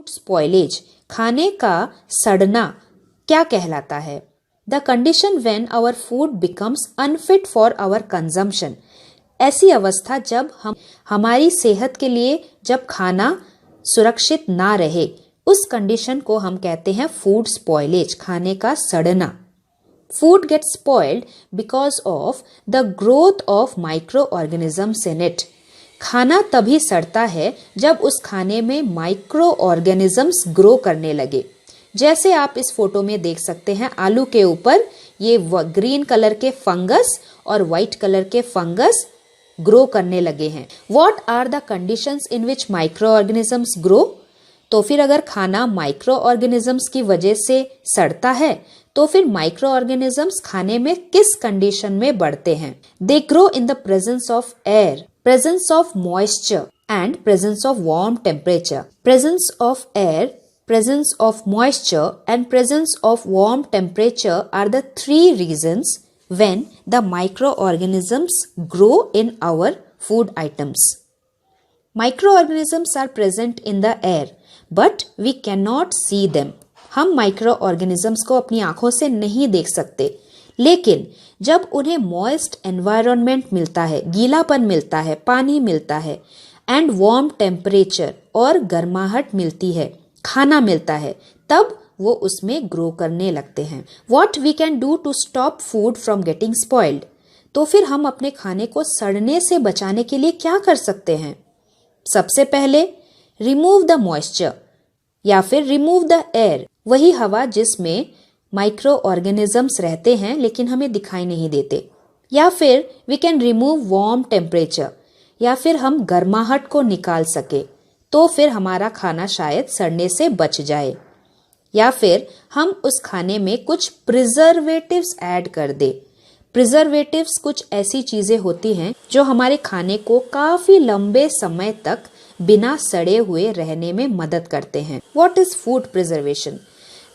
Spoilage, खाने का सड़ना, क्या कहलाता है? The condition when our food becomes unfit for our consumption, ऐसी अवस्था जब हमारी सेहत के लिए जब खाना सुरक्षित ना रहे, उस कंडीशन को हम कहते हैं फूड स्पॉइलेज, खाने का सड़ना। Food gets spoiled because of the growth of micro organisms in it, खाना तभी सड़ता है जब उस खाने में माइक्रो ऑर्गेनिजम्स ग्रो करने लगे। जैसे आप इस फोटो में देख सकते हैं, आलू के ऊपर ये ग्रीन कलर के फंगस और व्हाइट कलर के फंगस ग्रो करने लगे हैं। What are the conditions in which micro organisms grow? तो फिर अगर खाना माइक्रो ऑर्गेनिजम्स की वजह से सड़ता है, तो फिर माइक्रो ऑर्गेनिजम्स खाने में किस कंडीशन में बढ़ते हैं? They grow in the presence of air, presence of moisture and presence of warm temperature. Presence of air, presence of moisture and presence of warm temperature are the three reasons when the microorganisms grow in our food items. Microorganisms are present in the air but we cannot see them. हम microorganisms को अपनी आंखों से नहीं देख सकते, लेकिन जब उन्हें मॉइस्ट एनवायरनमेंट मिलता है, गीलापन मिलता है, पानी मिलता है, एंड वार्म टेम्परेचर और गर्माहट मिलती है, खाना मिलता है, तब वो उसमें ग्रो करने लगते हैं। What we can do to stop food from getting spoiled? तो फिर हम अपने खाने को सड़ने से बचाने के लिए क्या कर सकते हैं? सबसे पहले रिमूव द मॉइस्चर या फिर रिमूव द एयर, वही हवा जिसमें माइक्रो ऑर्गेनिजम्स रहते हैं लेकिन हमें दिखाई नहीं देते। या फिर we can remove warm temperature, या फिर हम गर्माहट को निकाल सके, तो फिर हमारा खाना शायद सड़ने से बच जाए। या फिर हम उस खाने में कुछ प्रिजर्वेटिव्स ऐड कर दे। प्रिजर्वेटिव्स कुछ ऐसी चीजें होती हैं जो हमारे खाने को काफी लंबे समय तक बिना सड़े हुए रहने में मदद करते हैं। What is food preservation?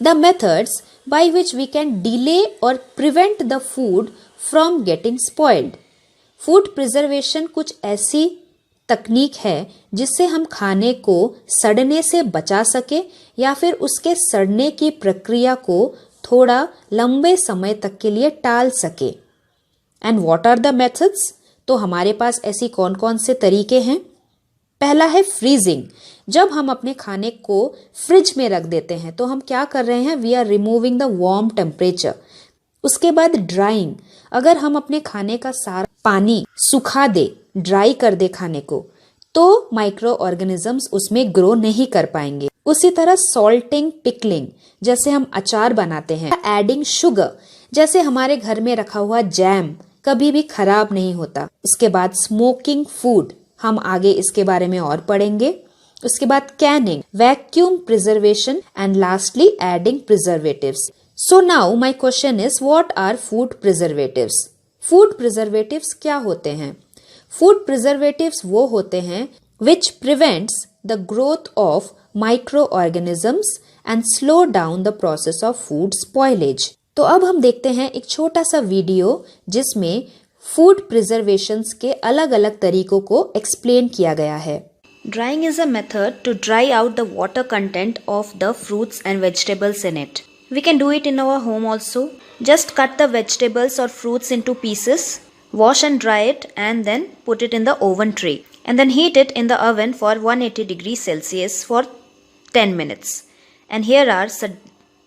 The methods by which we can delay or prevent the food from getting spoiled. Food preservation कुछ ऐसी तकनीक है जिससे हम खाने को सड़ने से बचा सके या फिर उसके सड़ने की प्रक्रिया को थोड़ा लंबे समय तक के लिए टाल सके। And what are the methods? तो हमारे पास ऐसी कौन कौन से तरीके हैं? पहला है फ्रीजिंग। जब हम अपने खाने को फ्रिज में रख देते हैं तो हम क्या कर रहे हैं? We are removing the warm temperature. उसके बाद ड्राइंग, अगर हम अपने खाने का सारा पानी सुखा दे, ड्राई कर दे खाने को, तो माइक्रो ऑर्गेनिजम्स उसमें ग्रो नहीं कर पाएंगे। उसी तरह सॉल्टिंग, पिकलिंग, जैसे हम अचार बनाते हैं। एडिंग शुगर, जैसे हमारे घर में रखा हुआ जैम कभी भी खराब नहीं होता। उसके बाद स्मोकिंग फूड, हम आगे इसके बारे में और पढ़ेंगे। उसके बाद canning, vacuum preservation and lastly adding preservatives. So now my question is what are food preservatives? Food preservatives क्या होते हैं? फूड प्रिजर्वेटिव्स वो होते हैं which prevents the growth of microorganisms and slow down the process of food spoilage. तो अब हम देखते हैं एक छोटा सा वीडियो जिसमें फूड प्रिजर्वेशंस के अलग अलग तरीकों को एक्सप्लेन किया गया है। Drying is a method to dry out the water content of the fruits and vegetables in it. We can do it in our home also. Just cut the vegetables or fruits into pieces, wash and dry it, and then put it in the oven tray. And then heat it in the oven for 180 degrees Celsius for 10 minutes. And here are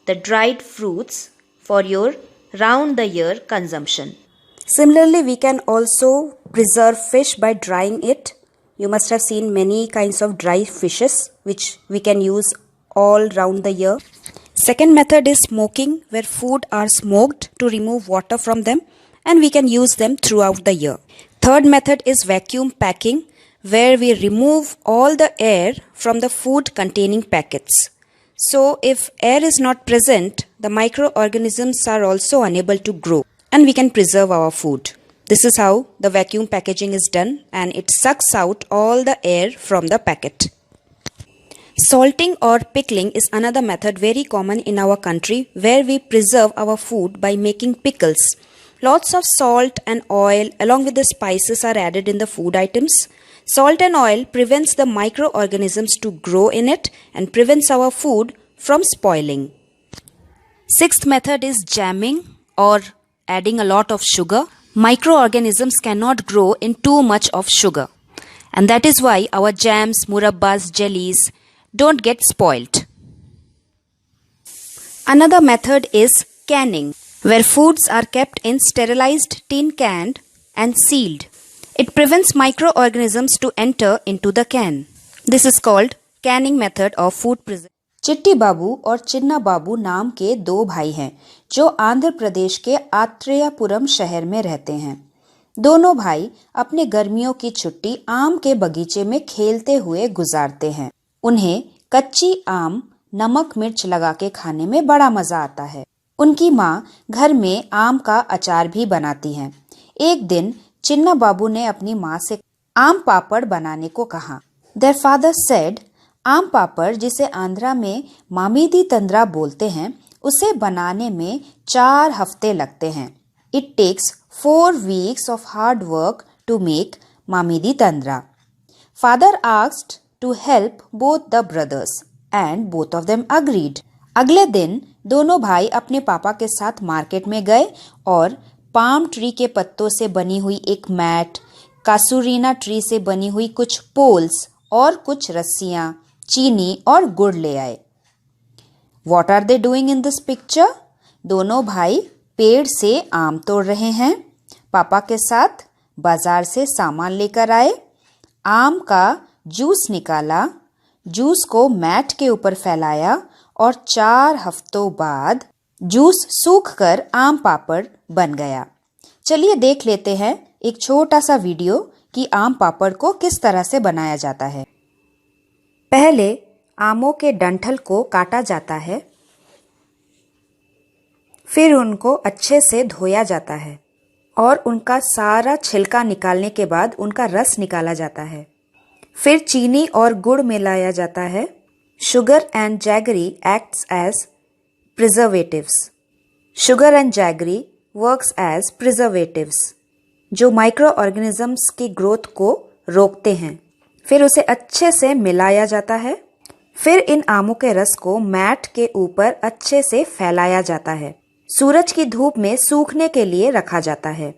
the dried fruits for your round the year consumption. Similarly, we can also preserve fish by drying it. You must have seen many kinds of dry fishes which we can use all round the year. Second method is smoking, where food are smoked to remove water from them and we can use them throughout the year. Third method is vacuum packing, where we remove all the air from the food containing packets. So if air is not present, the microorganisms are also unable to grow and we can preserve our food. This is how the vacuum packaging is done, and it sucks out all the air from the packet. Salting or pickling is another method very common in our country, where we preserve our food by making pickles. Lots of salt and oil along with the spices are added in the food items. Salt and oil prevents the microorganisms to grow in it and prevents our food from spoiling. Sixth method is jamming or adding a lot of sugar. Microorganisms cannot grow in too much of sugar, and that is why our jams, murabbas, jellies don't get spoiled. Another method is canning, where foods are kept in sterilized tin can and sealed. It prevents microorganisms to enter into the can. This is called canning method of food preservation. चिट्टी बाबू और चिन्ना बाबू नाम के दो भाई हैं जो आंध्र प्रदेश के आत्रेयपुरम शहर में रहते हैं। दोनों भाई अपने गर्मियों की छुट्टी आम के बगीचे में खेलते हुए गुजारते हैं। उन्हें कच्ची आम नमक मिर्च लगा के खाने में बड़ा मजा आता है। उनकी माँ घर में आम का अचार भी बनाती हैं। एक दिन चिन्ना बाबू ने अपनी माँ से आम पापड़ बनाने को कहा। Their father said, आम पापड़, जिसे आंध्रा में मामीदी तंद्रा बोलते हैं, उसे बनाने में 4 हफ्ते लगते हैं। It takes 4 weeks of hard work to make मामीदी तंद्रा. Father asked to help both the brothers and both of them agreed. अगले दिन दोनों भाई अपने पापा के साथ मार्केट में गए और पाम ट्री के पत्तों से बनी हुई एक मैट, कासूरीना ट्री से बनी हुई कुछ पोल्स और कुछ रस्सियां, चीनी और गुड़ ले आए। What are they doing in this picture? दोनों भाई पेड़ से आम तोड़ रहे हैं। पापा के साथ बाजार से सामान लेकर आए, आम का जूस निकाला, जूस को मैट के ऊपर फैलाया और 4 हफ्तों बाद जूस सूखकर आम पापड़ बन गया। चलिए देख लेते हैं एक छोटा सा वीडियो कि आम पापड़ को किस तरह से बनाया जाता है। पहले आमों के डंठल को काटा जाता है, फिर उनको अच्छे से धोया जाता है और उनका सारा छिलका निकालने के बाद उनका रस निकाला जाता है। फिर चीनी और गुड़ मिलाया जाता है। Sugar and jaggery acts as preservatives. Sugar and jaggery works as preservatives जो माइक्रो ऑर्गेनिजम्स की ग्रोथ को रोकते हैं। फिर उसे अच्छे से मिलाया जाता है। फिर इन आमों के रस को मैट के ऊपर अच्छे से फैलाया जाता है। सूरज की धूप में सूखने के लिए रखा जाता है।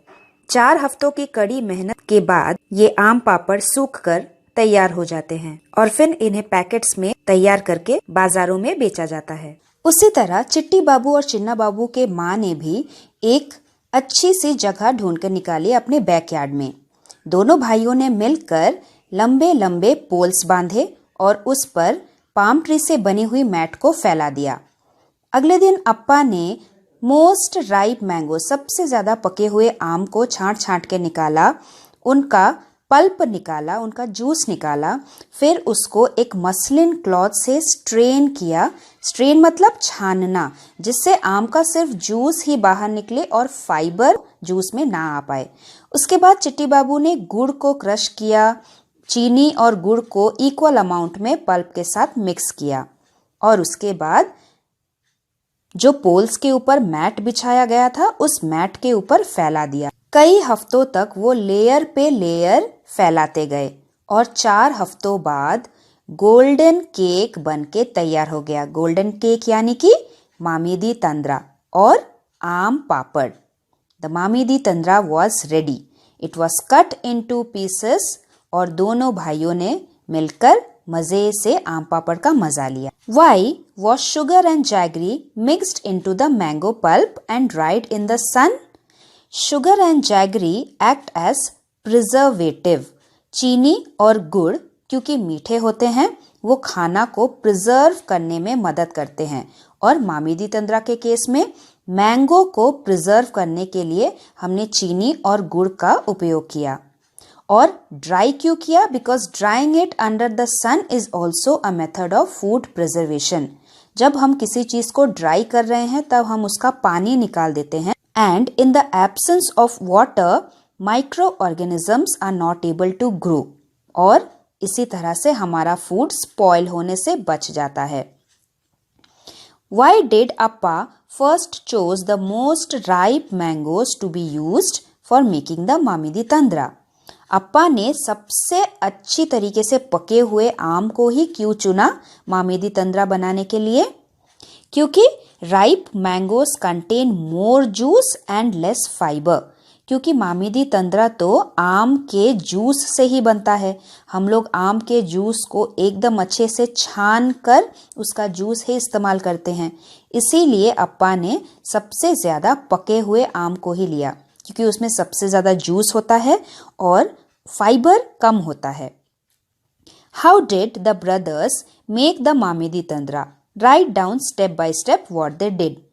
4 हफ्तों की कड़ी मेहनत के बाद ये आम पापड़ सूखकर तैयार हो जाते हैं और फिर इन्हें पैकेट्स में तैयार करके बाजारों में बेचा जाता है। उसी तरह चिट्टी बाबू और चिन्ना बाबू के माँ ने भी एक अच्छी सी जगह ढूंढ कर निकाली अपने बैकयार्ड में। दोनों भाइयों ने मिलकर लंबे लंबे पोल्स बांधे और उस पर पाम ट्री से बनी हुई मैट को फैला दिया। अगले दिन अप्पा ने मोस्ट राइप मैंगो, सबसे ज्यादा पके हुए आम को छांट छांट के निकाला, उनका पल्प निकाला, उनका जूस निकाला, फिर उसको एक मसलिन क्लॉथ से स्ट्रेन किया। स्ट्रेन मतलब छानना, जिससे आम का सिर्फ जूस ही बाहर निकले और फाइबर जूस में ना आ पाए। उसके बाद चिट्टी बाबू ने गुड़ को क्रश किया, चीनी और गुड़ को इक्वल अमाउंट में पल्प के साथ मिक्स किया और उसके बाद जो पोल्स के ऊपर मैट बिछाया गया था उस मैट के ऊपर फैला दिया। कई हफ्तों तक वो लेयर पे लेयर फैलाते गए और 4 हफ्तों बाद गोल्डन केक बनके तैयार हो गया। गोल्डन केक यानी कि मामीदी तंद्रा और आम पापड़। The mamidi tandra was ready. It was cut into pieces और दोनों भाइयों ने मिलकर मजे से आम पापड़ का मजा लिया। Why was sugar and jaggery mixed into the mango pulp and dried in the sun? Sugar and jaggery act as preservative. चीनी और गुड़ क्योंकि मीठे होते हैं वो खाना को प्रिजर्व करने में मदद करते हैं और मामीदी तंद्रा के केस में मैंगो को प्रिजर्व करने के लिए हमने चीनी और गुड़ का उपयोग किया। और ड्राई क्यों किया? Because drying it under the sun is also a method of food preservation. जब हम किसी चीज को ड्राई कर रहे हैं तब हम उसका पानी निकाल देते हैं and in the absence of water micro organisms are not able to grow और इसी तरह से हमारा फूड स्पॉइल होने से बच जाता है। Why did Appa first chose the most ripe mangoes to be used for making the Mamidi Tandra? अप्पा ने सबसे अच्छी तरीके से पके हुए आम को ही क्यों चुना मामेदी तंद्रा बनाने के लिए? क्योंकि ripe mangoes contain more juice and less fibre. क्योंकि मामेदी तंद्रा तो आम के जूस से ही बनता है। हम लोग आम के जूस को एकदम अच्छे से छान कर उसका जूस ही इस्तेमाल करते हैं। इसीलिए अप्पा ने सबसे ज़्यादा पके हुए आम को ही लिया, क्योंकि उसमें सबसे ज़्यादा जूस होता है और फाइबर कम होता है। How did the brothers make the mamidi tandra? Write down step by step what they did.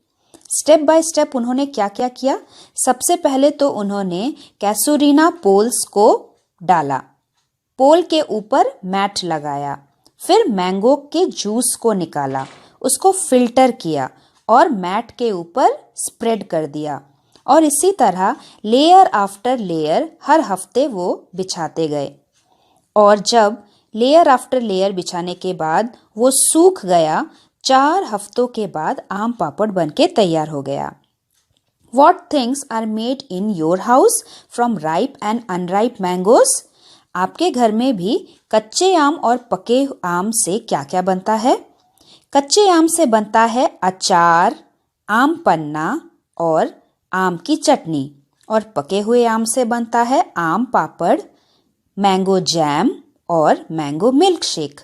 Step by step उन्होंने क्या क्या किया? सबसे पहले तो उन्होंने कैसुरीना पोल्स को डाला, पोल के ऊपर मैट लगाया, फिर मैंगो के जूस को निकाला, उसको फिल्टर किया और मैट के ऊपर स्प्रेड कर दिया, और इसी तरह लेयर आफ्टर लेयर हर हफ्ते वो बिछाते गए। और जब लेयर आफ्टर लेयर बिछाने के बाद वो सूख गया, 4 हफ्तों के बाद आम पापड़ बनके तैयार हो गया। What things are made in your house from ripe and unripe mangoes? आपके घर में भी कच्चे आम और पके आम से क्या क्या बनता है? कच्चे आम से बनता है अचार, आम पन्ना और आम की चटनी, और पके हुए आम से बनता है आम पापड़, मैंगो जैम और मैंगो मिल्क शेक।